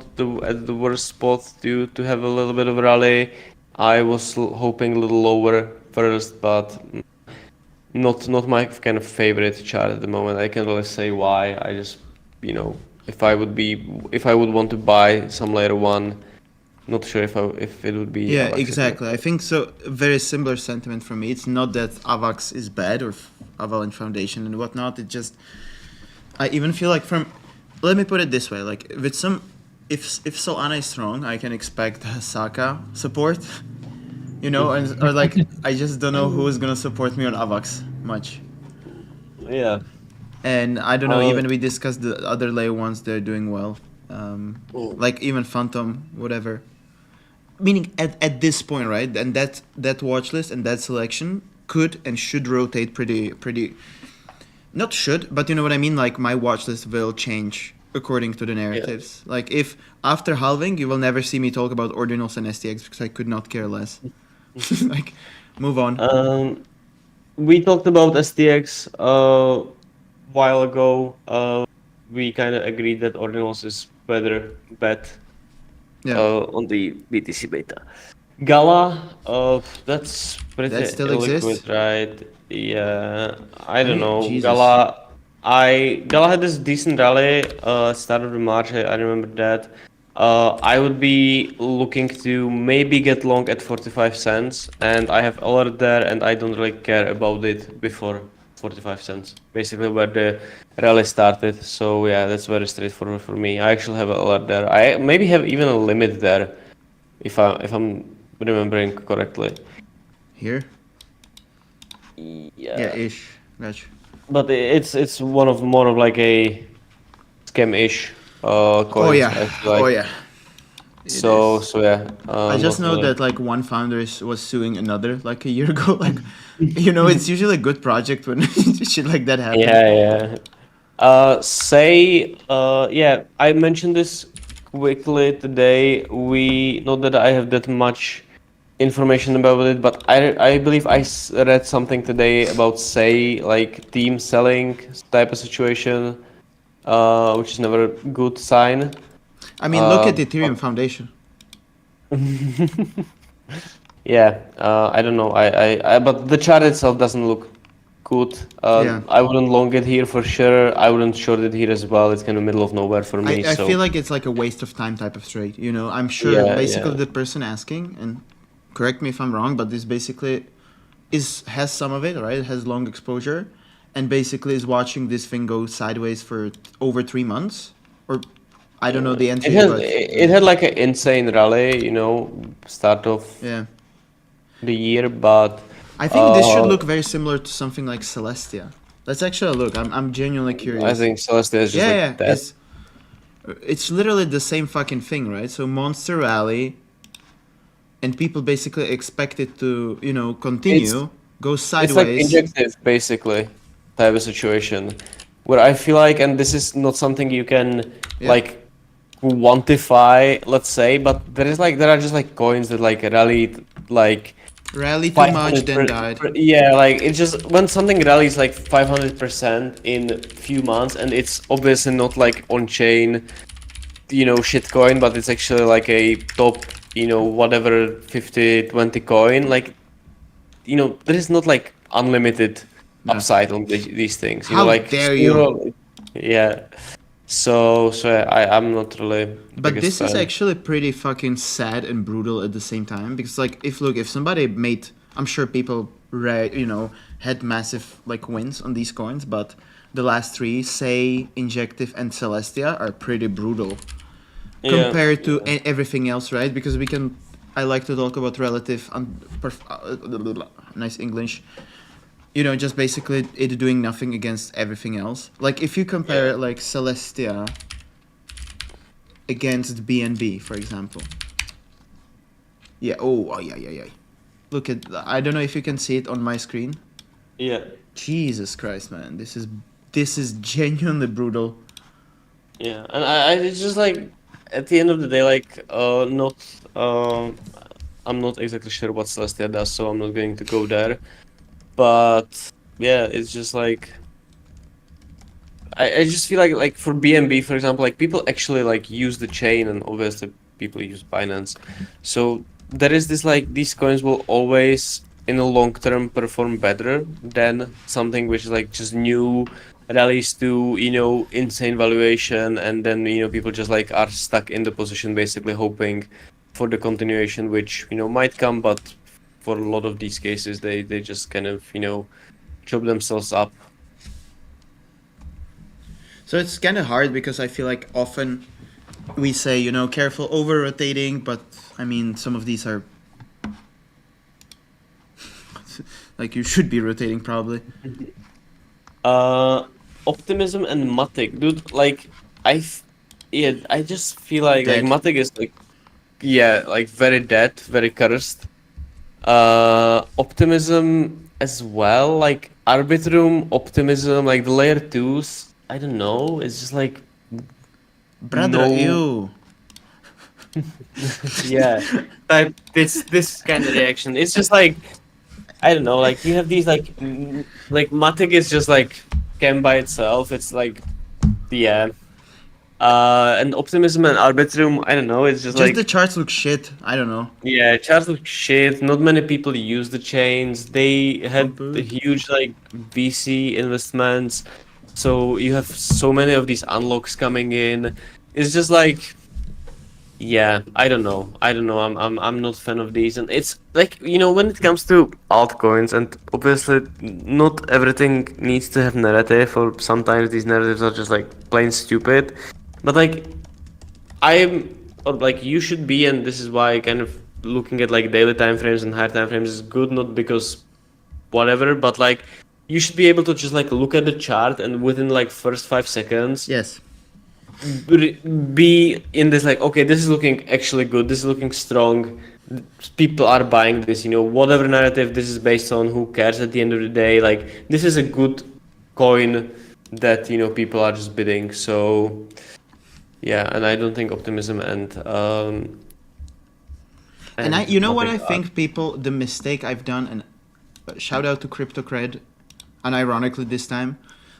at the worst spot to have a little bit of a rally. I was hoping a little lower first, but not my kind of favorite chart at the moment. I can't really say why. I just if I would want to buy some later one, not sure if it would be yeah, Avax at the exactly. I moment. think so. Very similar sentiment for me. It's not that Avax is bad or Avalanche Foundation and whatnot. It just I even feel like from let me put it this way, like with some if Solana is strong, I can expect Saka support. And or like I just don't know who is gonna support me on Avax much. Yeah. And I don't know. Uh, Even we discussed the other layer ones; they're doing well. oh, Like even Fantom, whatever. Meaning at this point, right? And that watch list and that selection could and should rotate pretty. Not should, but you know what I mean. Like my watch list will change according to the narratives. Like if after halving, you will never see me talk about ordinals and STX because I could not care less. Like, move on. We talked about STX a while ago. We kind of agreed that Ordinals is better bet Yeah, on the BTC beta. Gala, that's pretty that still illiquid, exists. right? Yeah, I don't know. Jesus. Gala had this decent rally. Start of the March, I remember that. I would be looking to maybe get long at 45 cents, and I have alert there, and I don't really care about it before 45 cents. Basically, where the rally started. So yeah, that's very straightforward for me. I actually have an alert there. I maybe have even a limit there, if I'm remembering correctly. Here? Yeah, ish. Gotcha. But it's one of more of like a scam-ish coins. Oh yeah. I feel like. Oh yeah. So yeah. I just not know really- that like one founder was suing another like a year ago. Like, you know, it's usually a good project when shit like that happens. Yeah. Yeah. I mentioned this quickly today. Not that I have that much information about it, but I believe read something today about like team selling type of situation, which is never a good sign. I mean, look at the Ethereum Foundation. Yeah, I don't know. But the chart itself doesn't look good. Yeah. I wouldn't long it here for sure. I wouldn't short it here as well. It's kind of middle of nowhere for me. I so feel like it's like a waste of time type of trade. You know, I'm sure Yeah, basically yeah. the person asking, and correct me if I'm wrong, but this basically has some of it, right? It has long exposure, and basically is watching this thing go sideways for over 3 months, or I don't know the entry, but it had like an insane rally, start of yeah. the year, but I think this should uh, look very similar to something like Celestia. Let's actually look. I'm genuinely curious. I think Celestia is just yeah, like that. it's literally the same fucking thing, right? So monster rally, and people basically expect it to, continue, go It's like sideways. injective, basically, type of situation, where I feel like, and this is not something you can Yeah. like quantify, let's say, but there are just like coins that like rallied like Rally too much, then 500 died. Yeah, like it's just when something rallies like 500% in a few months, and it's obviously not like on chain, shitcoin, but it's actually like a top, whatever 50, 20 coin. Like, there is not like unlimited No. upside on these things. How like dare you. zero- Yeah. So I'm not really. But biggest this is fan. actually pretty fucking sad and brutal at the same time, because like if somebody made, I'm sure people had massive like wins on these coins, but the last three, Say, Injective, and Celestia, are pretty brutal Yeah. compared to everything else, right? Because I like to talk about relative nice English, just basically it doing nothing against everything else. Like if you compare like Celestia against BNB, for example. Yeah. Oh yeah. Look at. I don't know if you can see it on my screen. Yeah. Jesus Christ, man! This is genuinely brutal. Yeah, and it's just like at the end of the day, like not I'm not exactly sure what Celestia does, so I'm not going to go there. But yeah, it's just like I just feel like for BNB, for example, like people actually like use the chain, and obviously people use Binance. So there is this like these coins will always in the long term perform better than something which is like just new rallies to insane valuation, and then people just like are stuck in the position basically hoping for the continuation, which might come, but for a lot of these cases they just kind of chop themselves up. So it's kind of hard because I feel like often we say careful over rotating, but I mean some of these are like you should be rotating probably. Optimism and Matic, dude. Like I just feel like Dead. Matic is like like very dead, very cursed. Optimism as well, like Arbitrum, Optimism, like the layer 2s. I don't know. It's just like Brother, no. ew. Yeah, like this kind of reaction. It's just like I don't know. Like you have these like Matic is just like cam by itself. It's like yeah. And Optimism and Arbitrum, I don't know. It's just Just the like charts look shit. I don't know. yeah, charts look shit. Not many people use the chains. They had the Boo. huge like VC investments, so you have so many of these unlocks coming in. It's just like yeah, I don't know. I don't know. I'm not a fan of these, and it's like when it comes to altcoins, and obviously not everything needs to have narrative, or sometimes these narratives are just like plain stupid. But like or like you should be, and this is why kind of looking at like daily time frames and higher time frames is good, not because whatever, but like you should be able to just like look at the chart and within like first 5 seconds Yes. be in this like okay, this is looking actually good, this is looking strong, people are buying this, whatever narrative this is based on, who cares at the end of the day, like this is a good coin that people are just bidding. So yeah, and I don't think Optimism And you know what Matic I are. think people, the mistake I've done, and shout out to CryptoCred, unironically this time,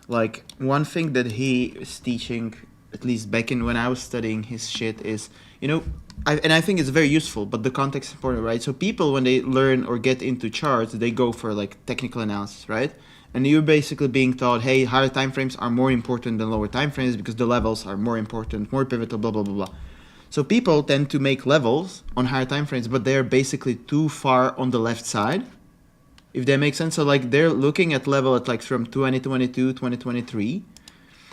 like one thing that he is teaching, at least back in when I was studying his shit, is and I think it's very useful, but the context is important, right? So people, when they learn or get into charts, they go for like technical analysis, right? And you're basically being taught, hey, higher time frames are more important than lower time frames because the levels are more important, more pivotal, blah blah blah blah. So people tend to make levels on higher time frames, but they're basically too far on the left side, if that makes sense. So like they're looking at level at like from 2022, 2023,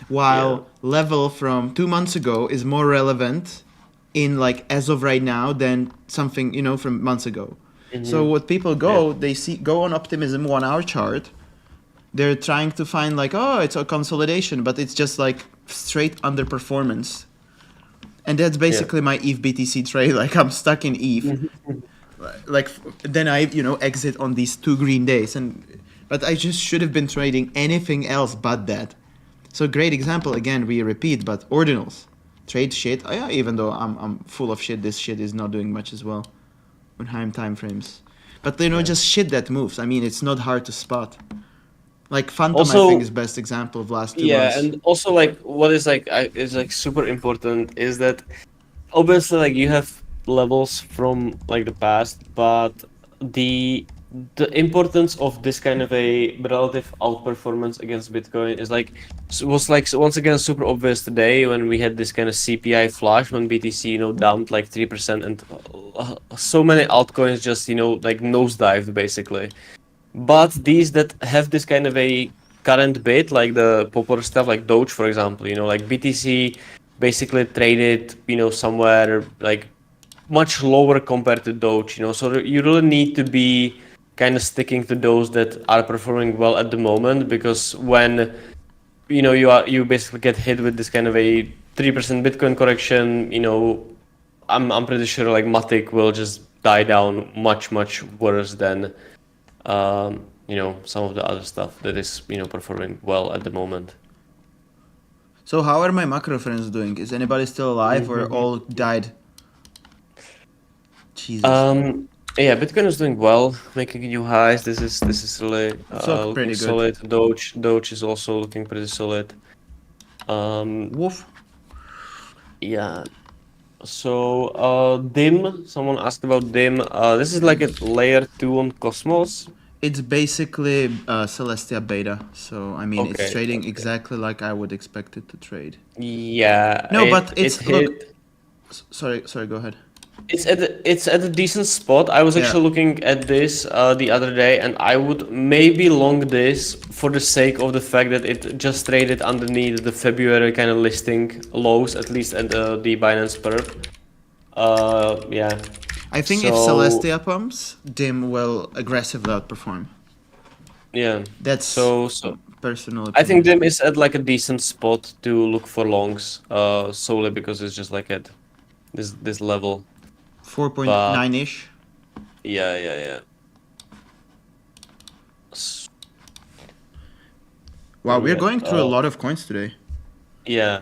while level from 2 months ago is more relevant in like as of right now than something from months ago. So what people they go on Optimism 1 hour chart. They're trying to find like, oh, it's a consolidation, but it's just like straight underperformance. And that's basically my ETH BTC trade. Like I'm stuck in ETH. Like then I exit on these 2 green days, but I just should have been trading anything else but that. So great example again, we repeat, but Ordinals trade shit. Yeah, even though I'm full of shit, this shit is not doing much as well on high time frames. But just shit that moves. I mean, it's not hard to spot. Like Fantom, Also, I think is best example of last 2 yeah, months. and also like what is like super important is that obviously like you have levels from like the past, but the importance of this kind of a relative outperformance against Bitcoin is like was like once again super obvious today when we had this kind of CPI flash when BTC dumped like 3% and so many altcoins just like nosedived basically. But these that have this kind of a current bit, like the popular stuff, like Doge, for example, like BTC basically traded, somewhere like much lower compared to Doge, So you really need to be kind of sticking to those that are performing well at the moment, because when you basically get hit with this kind of a 3% Bitcoin correction, I'm pretty sure like Matic will just die down much worse than some of the other stuff that is, performing well at the moment. So how are my macro friends doing? Is anybody still alive or all died? Jesus. Yeah, Bitcoin is doing well, making new highs. This is really Pretty looking good. solid. Doge is also looking pretty solid. Woof. Yeah. So DIM, someone asked about DIM. This is like a layer 2 on Cosmos. It's basically Celestia beta. So I mean, it's Okay, trading exactly like I would expect it to trade. Yeah. No, but it's hit. Sorry, go ahead. It's at a decent spot. I was Yeah. actually looking at this the other day, and I would maybe long this for the sake of the fact that it just traded underneath the February kind of listing lows, at least at the Binance perp. Yeah. I think if Celestia pumps, DIM will aggressively outperform. Yeah. That's so personal opinion. I think DIM is at like a decent spot to look for longs, solely because it's just like at this level. 4.9-ish. Yeah. Wow, we're going through a lot of coins today. Yeah,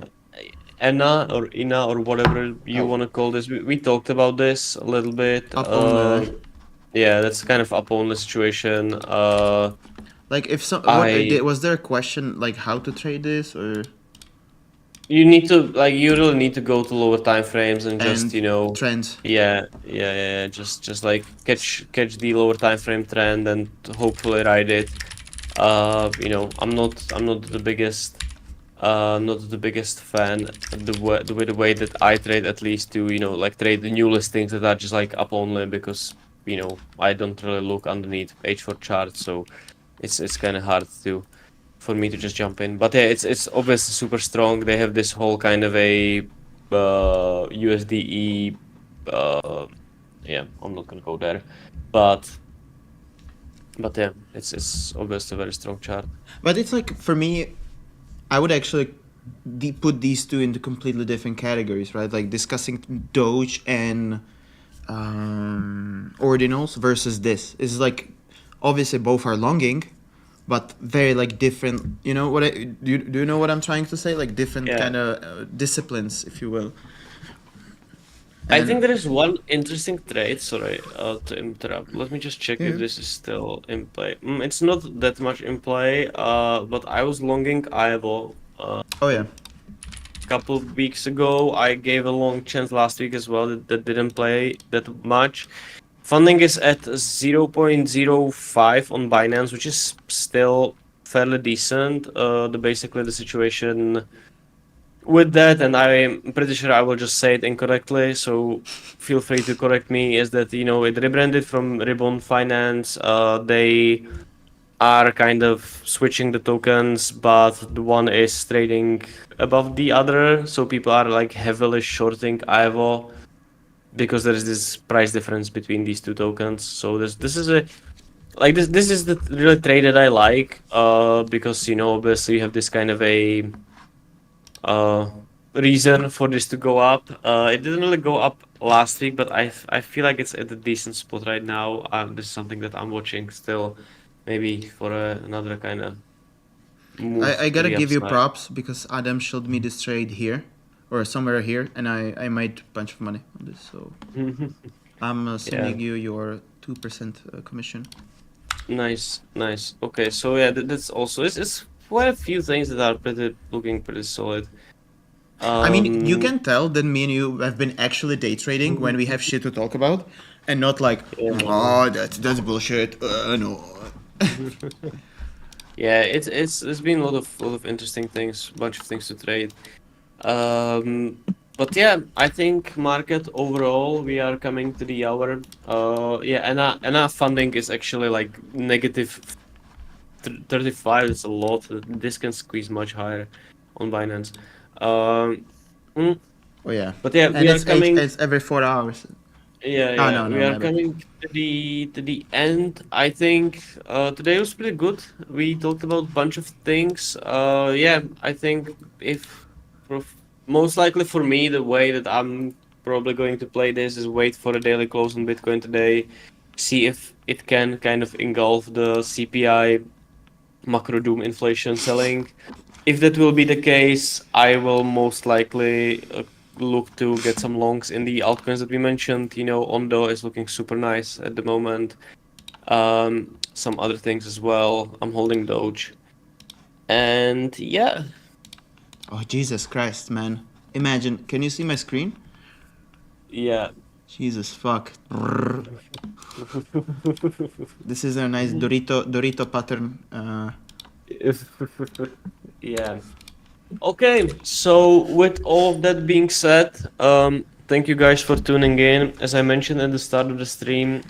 ENA or INA or whatever you want to call this. We talked about this a little bit. Up only. Yeah, that's kind of up only situation. Like if some, I was there a question like how to trade this or you need to like you really need to go to lower time frames and just and trends? yeah, just like catch the lower time frame trend and hopefully ride it. I'm not not the biggest fan of the way that I trade, at least to like trade the new listings that are just like up only, because I don't really look underneath H4 charts, so it's kind of hard for me to just jump in. But yeah, it's obviously super strong. They have this whole kind of a USDE. Yeah, I'm not gonna go there, but yeah, it's obviously a very strong chart. But it's like for me, I would actually put these two into completely different categories, right? Like discussing Doge and Ordinals versus this is like obviously both are longing, but very like different. You know what? Do you know what I'm trying to say? Like different Yeah. kind of disciplines, if you will. I think there is one interesting trade. Sorry, to interrupt. Let me just check if this is still in play. It's not that much in play. But I was longing IVO. Oh yeah. Couple of weeks ago. I gave a long chance last week as well that didn't play that much. Funding is at 0.05 on Binance, which is still fairly decent. Basically the situation with that, and I'm pretty sure I will just say it incorrectly, so feel free to correct me, is that it rebranded from Ribbon Finance. They are kind of switching the tokens, but the one is trading above the other, so people are like heavily shorting IVO because there is this price difference between these two tokens. So this is a like this is the really trade that I like, because obviously you have this kind of a reason for this to go up. It didn't really go up last week, but I feel like it's at a decent spot right now. This is something that I'm watching still, maybe for another kind of move. I to gotta the give you upside. props because Adam showed me this trade here or somewhere here, and I made a bunch of money on this. So I'm sending you your 2% commission. Nice. Okay, so yeah, that's also it's quite a few things that are looking pretty solid. I mean, you can tell that me and you have been actually day trading when we have shit to talk about, and not like, oh, that's bullshit. No. Yeah, it's been a lot of interesting things, bunch of things to trade. But yeah, I think market overall we are coming to the hour. Yeah, and our funding is actually like negative 35. It's a lot. This can squeeze much higher on Binance. Oh yeah. But yeah, And we are coming. it's every 4 hours. Yeah, no, we are never. coming to the end. I think today was pretty good. We talked about a bunch of things. Yeah, I think most likely for me, the way that I'm probably going to play this is wait for a daily close on Bitcoin today, see if it can kind of engulf the CPI macro doom inflation selling. If that will be the case, I will most likely look to get some longs in the altcoins that we mentioned. Ondo is looking super nice at the moment. Some other things as well. I'm holding Doge. And yeah. Oh, Jesus Christ, man. Imagine, can you see my screen? Yeah. Jesus fuck. This is a nice Dorito pattern. Yeah. Okay, so with all of that being said, thank you guys for tuning in. As I mentioned at the start of the stream,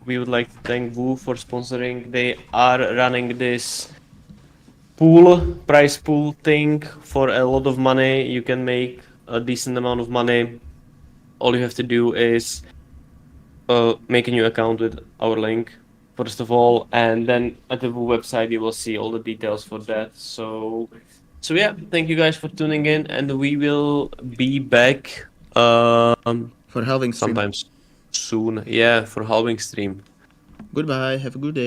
we would like to thank Woo for sponsoring. They are running this price pool thing for a lot of money. You can make a decent amount of money. All you have to do is make a new account with our link, first of all, and then at the Woo website you will see all the details for that. So yeah, thank you guys for tuning in, and we will be back For Halving stream. sometimes soon. Yeah, for Halving stream. Goodbye. Have a good day.